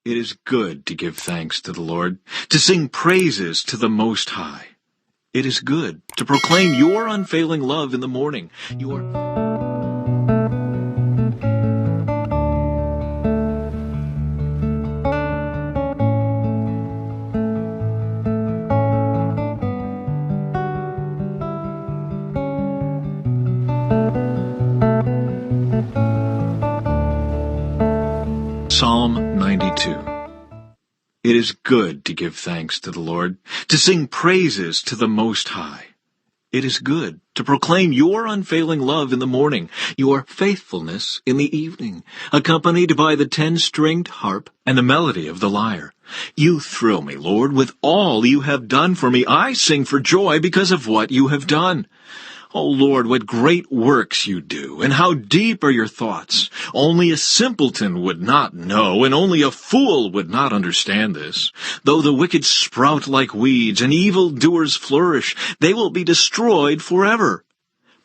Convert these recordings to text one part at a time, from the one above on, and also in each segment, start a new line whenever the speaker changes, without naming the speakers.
It is good to give thanks to the Lord, to sing praises to the Most High. It is good to proclaim your unfailing love in the morning, Psalm 92. It is good to give thanks to the Lord, to sing praises to the Most High. It is good to proclaim your unfailing love in the morning, your faithfulness in the evening, accompanied by the 10-stringed harp and the melody of the lyre. You thrill me, Lord, with all you have done for me. I sing for joy because of what you have done. O Lord, what great works you do, and how deep are your thoughts. Only a simpleton would not know, and only a fool would not understand this. Though the wicked sprout like weeds, and evildoers flourish, they will be destroyed forever.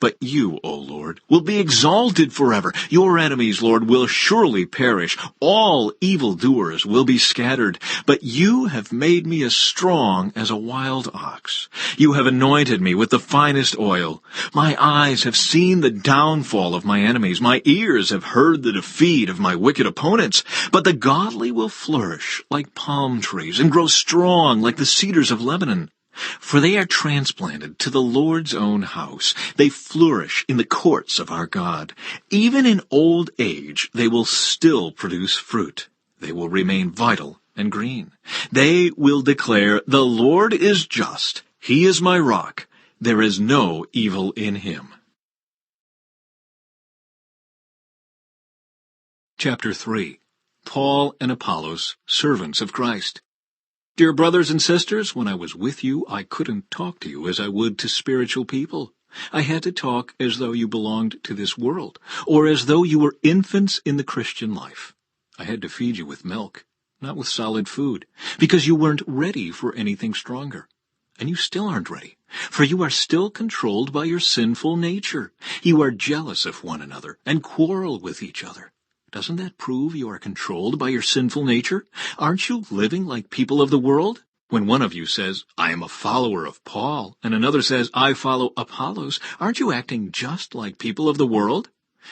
But you, O Lord, will be exalted forever. Your enemies, Lord, will surely perish. All evildoers will be scattered. But you have made me as strong as a wild ox. You have anointed me with the finest oil. My eyes have seen the downfall of my enemies. My ears have heard the defeat of my wicked opponents. But the godly will flourish like palm trees and grow strong like the cedars of Lebanon. For they are transplanted to the Lord's own house. They flourish in the courts of our God. Even in old age they will still produce fruit. They will remain vital and green. They will declare, "The Lord is just. He is my rock. There is no evil in him." Chapter 3. Paul and Apollos, servants of Christ. Dear brothers and sisters, when I was with you, I couldn't talk to you as I would to spiritual people. I had to talk as though you belonged to this world, or as though you were infants in the Christian life. I had to feed you with milk, not with solid food, because you weren't ready for anything stronger. And you still aren't ready, for you are still controlled by your sinful nature. You are jealous of one another and quarrel with each other. Doesn't that prove you are controlled by your sinful nature? Aren't you living like people of the world? When one of you says, "I am a follower of Paul," and another says, "I follow Apollos," aren't you acting just like people of the world?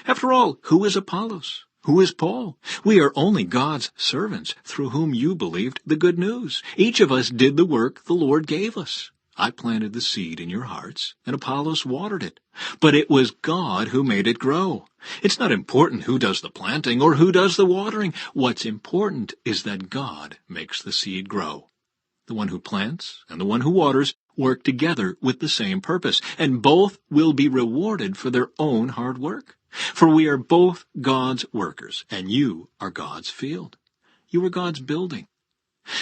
After all, who is Apollos? Who is Paul? We are only God's servants through whom you believed the good news. Each of us did the work the Lord gave us. I planted the seed in your hearts, and Apollos watered it. But it was God who made it grow. It's not important who does the planting or who does the watering. What's important is that God makes the seed grow. The one who plants and the one who waters work together with the same purpose, and both will be rewarded for their own hard work. For we are both God's workers, and you are God's field. You are God's building.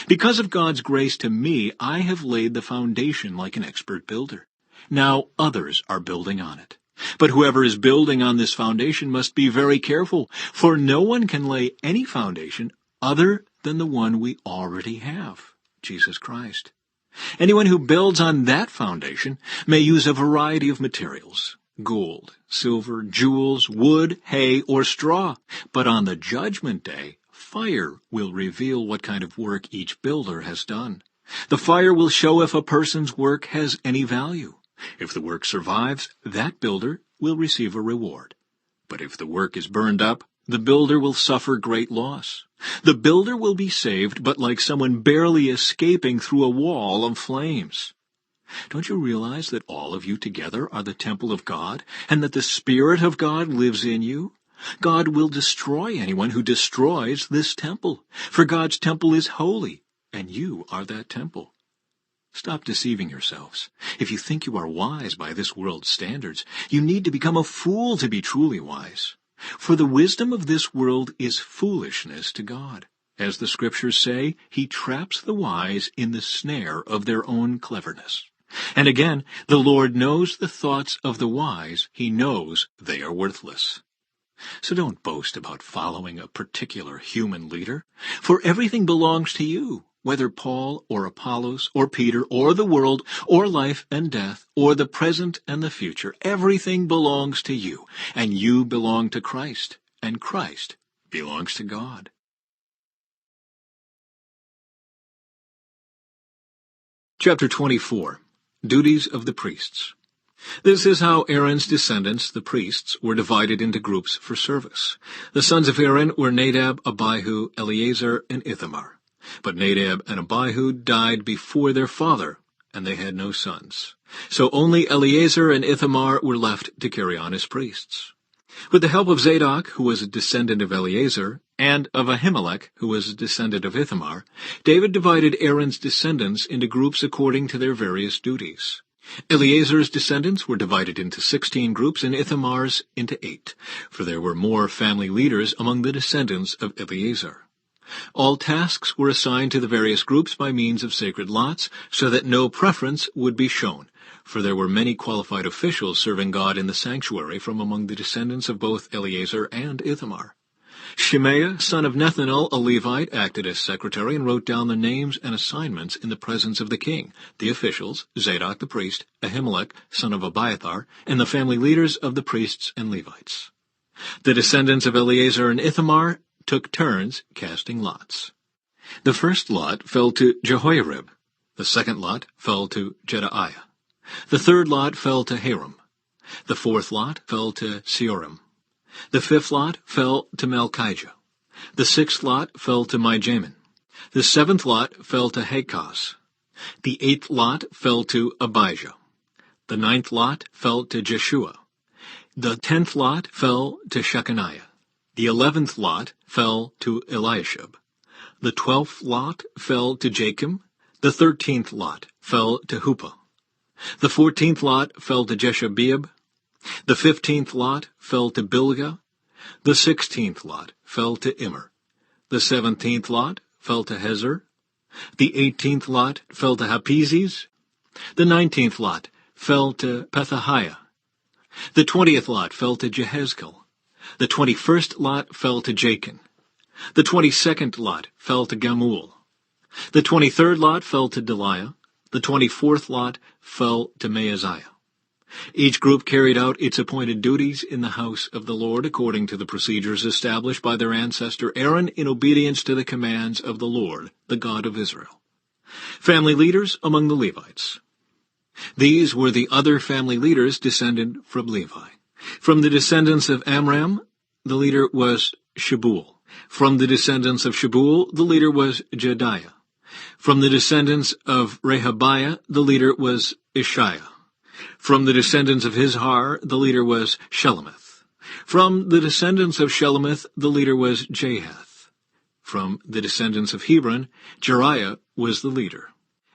Because of God's grace to me, I have laid the foundation like an expert builder. Now others are building on it. But whoever is building on this foundation must be very careful, for no one can lay any foundation other than the one we already have, Jesus Christ. Anyone who builds on that foundation may use a variety of materials: gold, silver, jewels, wood, hay, or straw. But on the judgment day, fire will reveal what kind of work each builder has done. The fire will show if a person's work has any value. If the work survives, that builder will receive a reward. But if the work is burned up, the builder will suffer great loss. The builder will be saved, but like someone barely escaping through a wall of flames. Don't you realize that all of you together are the temple of God, and that the Spirit of God lives in you? God will destroy anyone who destroys this temple, for God's temple is holy, and you are that temple. Stop deceiving yourselves. If you think you are wise by this world's standards, you need to become a fool to be truly wise. For the wisdom of this world is foolishness to God. As the Scriptures say, He traps the wise in the snare of their own cleverness. And again, the Lord knows the thoughts of the wise. He knows they are worthless. So don't boast about following a particular human leader, for everything belongs to you, whether Paul or Apollos or Peter or the world or life and death or the present and the future. Everything belongs to you, and you belong to Christ, and Christ belongs to God. Chapter 24. Duties of the Priests. This is how Aaron's descendants, the priests, were divided into groups for service. The sons of Aaron were Nadab, Abihu, Eleazar, and Ithamar. But Nadab and Abihu died before their father, and they had no sons. So only Eleazar and Ithamar were left to carry on as priests. With the help of Zadok, who was a descendant of Eleazar, and of Ahimelech, who was a descendant of Ithamar, David divided Aaron's descendants into groups according to their various duties. Eleazar's descendants were divided into 16 groups and Ithamar's into 8, for there were more family leaders among the descendants of Eleazar. All tasks were assigned to the various groups by means of sacred lots, so that no preference would be shown, for there were many qualified officials serving God in the sanctuary from among the descendants of both Eleazar and Ithamar. Shemaiah, son of Nethanel, a Levite, acted as secretary and wrote down the names and assignments in the presence of the king, the officials, Zadok the priest, Ahimelech, son of Abiathar, and the family leaders of the priests and Levites. The descendants of Eleazar and Ithamar took turns casting lots. The first lot fell to Jehoiarib. The second lot fell to Jedaiah. The third lot fell to Haram. The fourth lot fell to Seorim. The fifth lot fell to Malchijah. The sixth lot fell to Mijamin. The seventh lot fell to Hakos. The eighth lot fell to Abijah. The ninth lot fell to Jeshua. The 10th lot fell to Shechaniah. The 11th lot fell to Eliashib. The 12th lot fell to Jachim. The 13th lot fell to Huppah. The 14th lot fell to Jeshabeab. The 15th lot fell to Bilgah. The 16th lot fell to Immer. The 17th lot fell to Hezer. The 18th lot fell to Hapizes. The 19th lot fell to Pethahiah. The 20th lot fell to Jehezkel. The 21st lot fell to Jachin. The 22nd lot fell to Gamul. The 23rd lot fell to Deliah. The 24th lot fell to Maaziah. Each group carried out its appointed duties in the house of the Lord according to the procedures established by their ancestor Aaron in obedience to the commands of the Lord, the God of Israel. Family leaders among the Levites. These were the other family leaders descended from Levi. From the descendants of Amram, the leader was Shebuel. From the descendants of Shebuel, the leader was Jediah. From the descendants of Rehabiah, the leader was Ishiah. From the descendants of Izhar, the leader was Shelemith. From the descendants of Shelemith, the leader was Jahath. From the descendants of Hebron, Jeriah was the leader.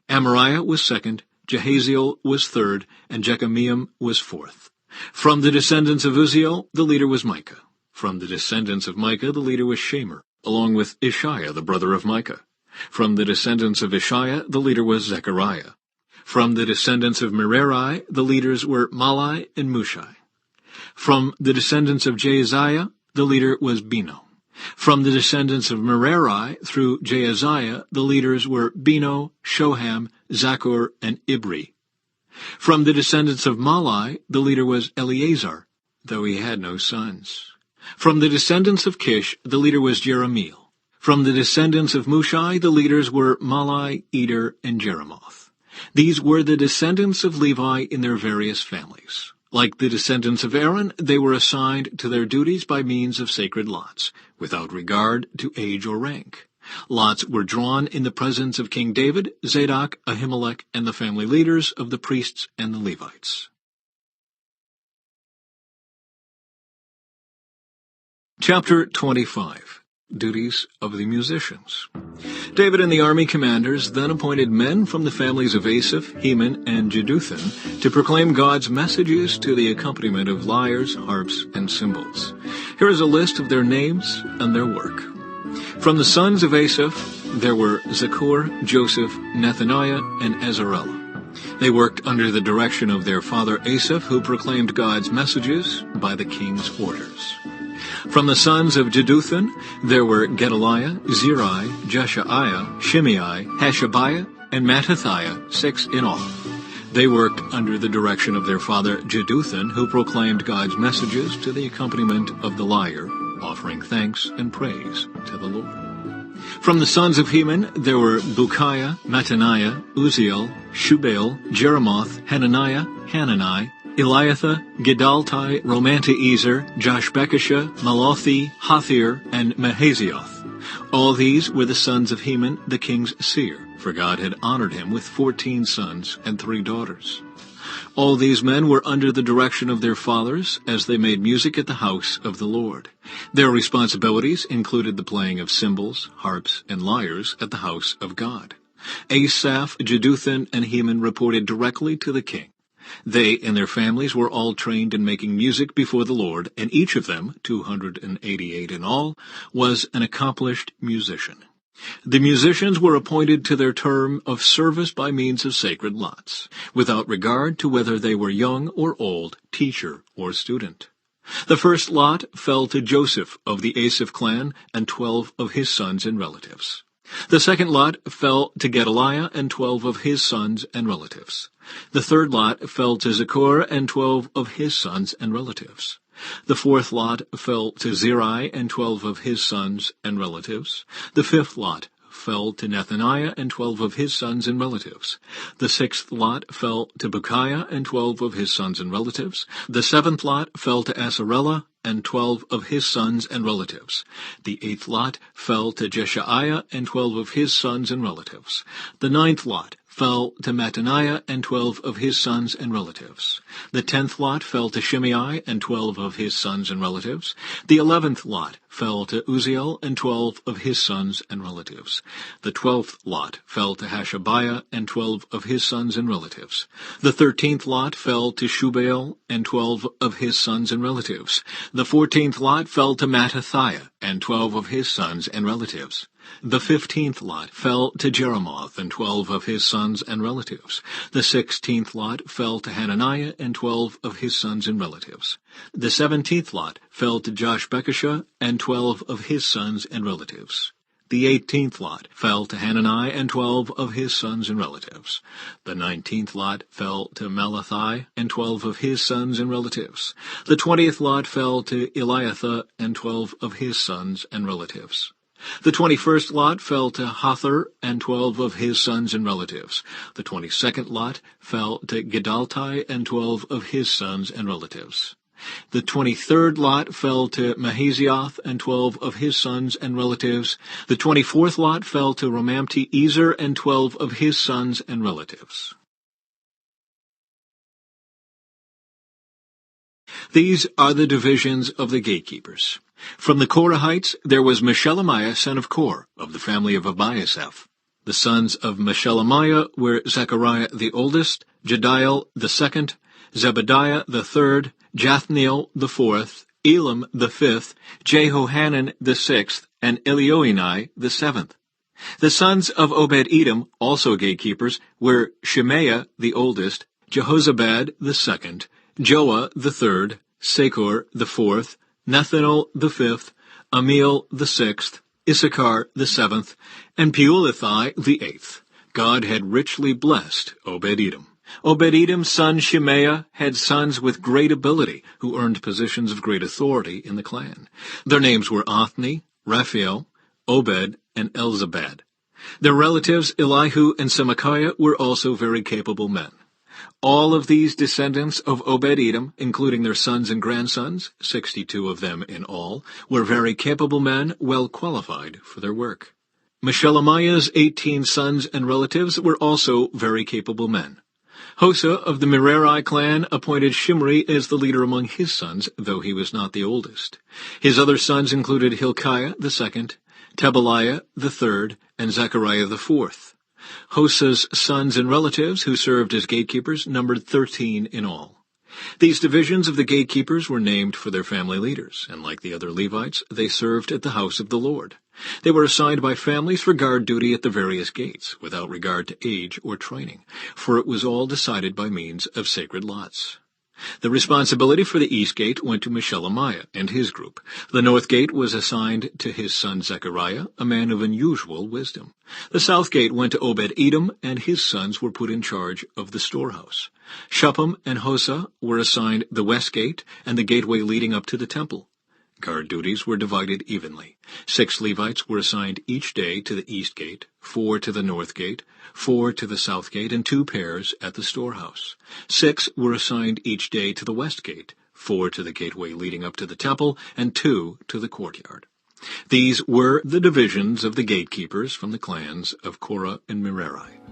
Amariah was second, Jehaziel was third, and Jekameam was fourth. From the descendants of Uzziel, the leader was Micah. From the descendants of Micah, the leader was Shemer, along with Ishiah, the brother of Micah. From the descendants of Ishiah, the leader was Zechariah. From the descendants of Merari, the leaders were Malai and Mushai. From the descendants of Jaaziah, the leader was Beno. From the descendants of Merari through Jaaziah, the leaders were Beno, Shoham, Zaccur, and Ibri. From the descendants of Malai, the leader was Eleazar, though he had no sons. From the descendants of Kish, the leader was Jeremiel. From the descendants of Mushai, the leaders were Malai, Eder, and Jeremoth. These were the descendants of Levi in their various families. Like the descendants of Aaron, they were assigned to their duties by means of sacred lots, without regard to age or rank. Lots were drawn in the presence of King David, Zadok, Ahimelech, and the family leaders of the priests and the Levites. Chapter 25. Duties of the musicians. David and the army commanders then appointed men from the families of Asaph, Heman, and Jeduthun to proclaim God's messages to the accompaniment of lyres, harps, and cymbals. Here is a list of their names and their work. From the sons of Asaph, there were Zaccur, Joseph, Nethaniah, and Azarellah. They worked under the direction of their father Asaph, who proclaimed God's messages by the king's orders. From the sons of Jeduthun, there were Gedaliah, Zeri, Jeshaiah, Shimei, Hashabiah, and Mattithiah, 6 in all. They worked under the direction of their father Jeduthun, who proclaimed God's messages to the accompaniment of the lyre, offering thanks and praise to the Lord. From the sons of Heman, there were Bukiah, Mattaniah, Uzziel, Shubael, Jeremoth, Hananiah, Hanani, Eliathah, Gedaltai, Romantiezer, Joshbekashah, Malothi, Hathir, and Mahazioth. All these were the sons of Heman, the king's seer, for God had honored him with 14 sons and 3 daughters. All these men were under the direction of their fathers as they made music at the house of the Lord. Their responsibilities included the playing of cymbals, harps, and lyres at the house of God. Asaph, Jeduthun, and Heman reported directly to the king. They and their families were all trained in making music before the Lord, and each of them, 288 in all, was an accomplished musician. The musicians were appointed to their term of service by means of sacred lots, without regard to whether they were young or old, teacher or student. The first lot fell to Joseph of the Asaph clan and 12 of his sons and relatives. The second lot fell to Gedaliah and 12 of his sons and relatives. The third lot fell to Zechor and 12 of his sons and relatives. The fourth lot fell to Zerai and 12 of his sons and relatives. The fifth lot fell to Nethaniah and 12 of his sons and relatives. The sixth lot fell to Bukiah and 12 of his sons and relatives. The seventh lot fell to Asarellah and 12 of his sons and relatives. The eighth lot fell to Jeshaiah and 12 of his sons and relatives. The ninth lot fell to Mattaniah and 12 of his sons and relatives. The 10th lot fell to Shimei and 12 of his sons and relatives. The 11th lot fell to Uzziel and 12 of his sons and relatives. The 12th lot fell to Hashabiah and 12 of his sons and relatives. The 13th lot fell to Shubael and 12 of his sons and relatives. The 14th lot fell to Mattathiah and 12 of his sons and relatives. The 15th lot fell to Jeremoth and 12 of his sons and relatives. The 16th lot fell to Hananiah and 12 of his sons and relatives. The 17th lot fell to Joshbekashah and 12 of his sons and relatives. The 18th lot fell to Hanani and 12 of his sons and relatives. The 19th lot fell to Malathi and 12 of his sons and relatives. The 20th lot fell to Eliathah and 12 of his sons and relatives. The 21st lot fell to Hathir and 12 of his sons and relatives. The 22nd lot fell to Gedaltai and 12 of his sons and relatives. The 23rd lot fell to Mahazioth and 12 of his sons and relatives. The 24th lot fell to Romamti-Ezer and 12 of his sons and relatives. These are the divisions of the gatekeepers. From the Korahites there was Meshelemiah son of Kor, of the family of Abiasaph. The sons of Meshelemiah were Zechariah the oldest, Jediel the second, Zebediah the third, Jathniel the fourth, Elam the fifth, Jehohanan the sixth, and Elioenai the seventh. The sons of Obed-Edom, also gatekeepers, were Shemaiah the oldest, Jehozabad the second, Joah the third, Sakor the fourth, Nethanel the fifth, Amiel the sixth, Issachar the seventh, and Peulethai the eighth. God had richly blessed Obed-Edom. Obed-Edom's son Shemaiah had sons with great ability, who earned positions of great authority in the clan. Their names were Othni, Raphael, Obed, and Elzabad. Their relatives Elihu and Semachiah were also very capable men. All of these descendants of Obed-Edom, including their sons and grandsons, 62 of them in all, were very capable men, well qualified for their work. Meshelemiah's 18 sons and relatives were also very capable men. Hosa of the Merari clan appointed Shimri as the leader among his sons, though he was not the oldest. His other sons included Hilkiah the second, Tebaliah the third, and Zechariah the fourth. Hosa's sons and relatives, who served as gatekeepers, numbered 13 in all. These divisions of the gatekeepers were named for their family leaders, and like the other Levites, they served at the house of the Lord. They were assigned by families for guard duty at the various gates, without regard to age or training, for it was all decided by means of sacred lots. The responsibility for the east gate went to Meshelemiah and his group. The north gate was assigned to his son Zechariah, a man of unusual wisdom. The south gate went to Obed-Edom, and his sons were put in charge of the storehouse. Shuppam and Hosa were assigned the west gate and the gateway leading up to the temple. Guard duties were divided evenly. 6 Levites were assigned each day to the east gate, 4 to the north gate, 4 to the south gate, and 2 pairs at the storehouse. 6 were assigned each day to the west gate, 4 to the gateway leading up to the temple, and 2 to the courtyard. These were the divisions of the gatekeepers from the clans of Korah and Merari.